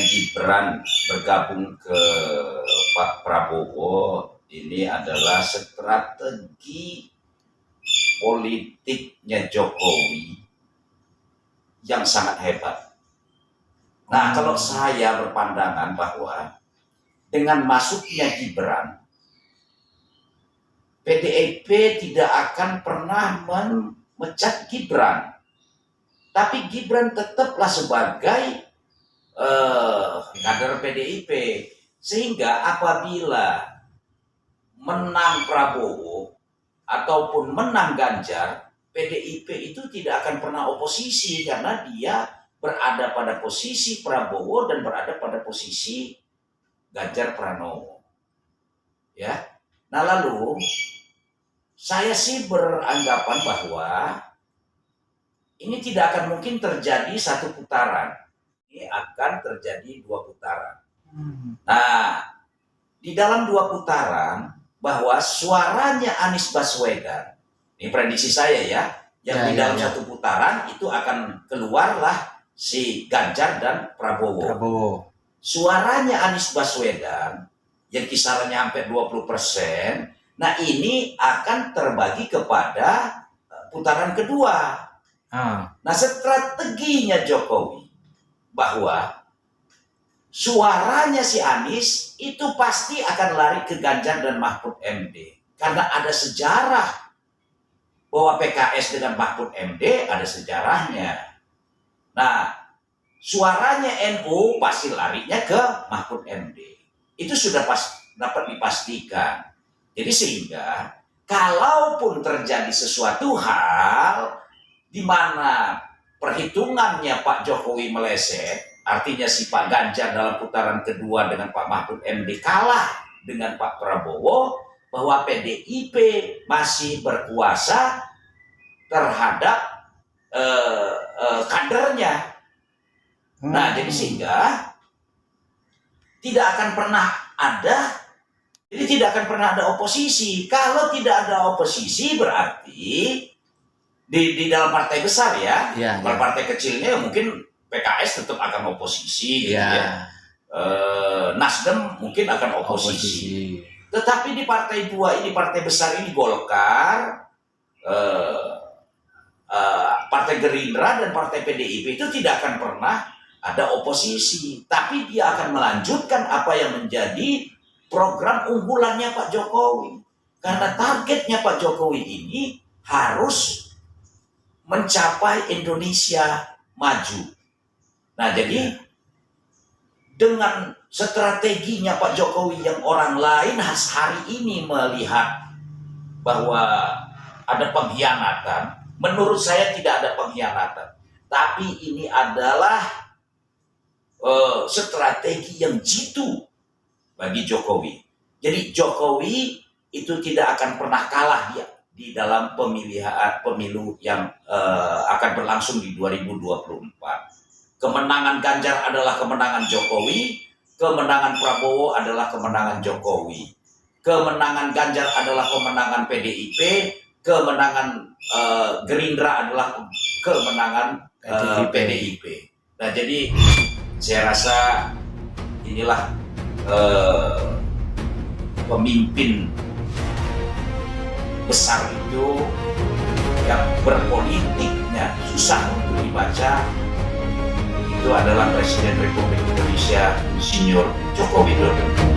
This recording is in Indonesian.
Gibran bergabung ke Pak Prabowo ini adalah strategi politiknya Jokowi yang sangat hebat. Nah, kalau saya berpandangan bahwa dengan masuknya Gibran, PDIP tidak akan pernah memecat Gibran, tapi Gibran tetaplah sebagai kader PDIP, sehingga apabila menang Prabowo ataupun menang Ganjar, PDIP itu tidak akan pernah oposisi karena dia berada pada posisi Prabowo dan berada pada posisi Ganjar Pranowo. Ya. Nah, lalu saya sih beranggapan bahwa ini tidak akan mungkin terjadi satu putaran. Ini akan terjadi 2 putaran. Nah, di dalam 2 putaran bahwa suaranya Anies Baswedan, ini prediksi saya ya, yang di dalam 1 putaran itu akan keluarlah si Ganjar dan Prabowo. Suaranya Anies Baswedan yang kisarannya hampir 20%, nah ini akan terbagi kepada putaran kedua. Nah, strateginya Jokowi bahwa suaranya si Anies itu pasti akan lari ke Ganjar dan Mahfud MD. Karena ada sejarah bahwa PKS dengan Mahfud MD ada sejarahnya. Nah, suaranya NU pasti larinya ke Mahfud MD. Itu sudah dapat dipastikan. Jadi sehingga kalaupun terjadi sesuatu hal di mana perhitungannya Pak Jokowi meleset, artinya si Pak Ganjar dalam putaran kedua dengan Pak Mahfud MD kalah dengan Pak Prabowo, bahwa PDIP masih berkuasa terhadap kadernya. Nah, jadi sehingga tidak akan pernah ada, tidak akan pernah ada oposisi. Kalau tidak ada oposisi berarti di dalam partai besar ya, kalau partai kecilnya mungkin PKS tetap akan oposisi, gitu ya. Nasdem mungkin akan oposisi. Tetapi di partai 2 ini, partai besar ini Golkar, Partai Gerindra dan Partai PDIP itu tidak akan pernah ada oposisi, tapi dia akan melanjutkan apa yang menjadi program unggulannya Pak Jokowi. Karena targetnya Pak Jokowi ini harus mencapai Indonesia maju. Nah, jadi dengan strateginya Pak Jokowi yang orang lain hari ini melihat bahwa ada pengkhianatan, menurut saya tidak ada pengkhianatan. Tapi ini adalah strategi yang jitu bagi Jokowi. Jadi Jokowi itu tidak akan pernah kalah dia di dalam pemilu yang akan berlangsung di 2024. Kemenangan Ganjar adalah kemenangan Jokowi, kemenangan Prabowo adalah kemenangan Jokowi, kemenangan Ganjar adalah kemenangan PDIP, kemenangan Gerindra adalah kemenangan PDIP. Nah, jadi saya rasa inilah pemimpin besar itu yang berpolitiknya susah untuk dibaca, itu adalah Presiden Republik Indonesia Insinyur Joko Widodo.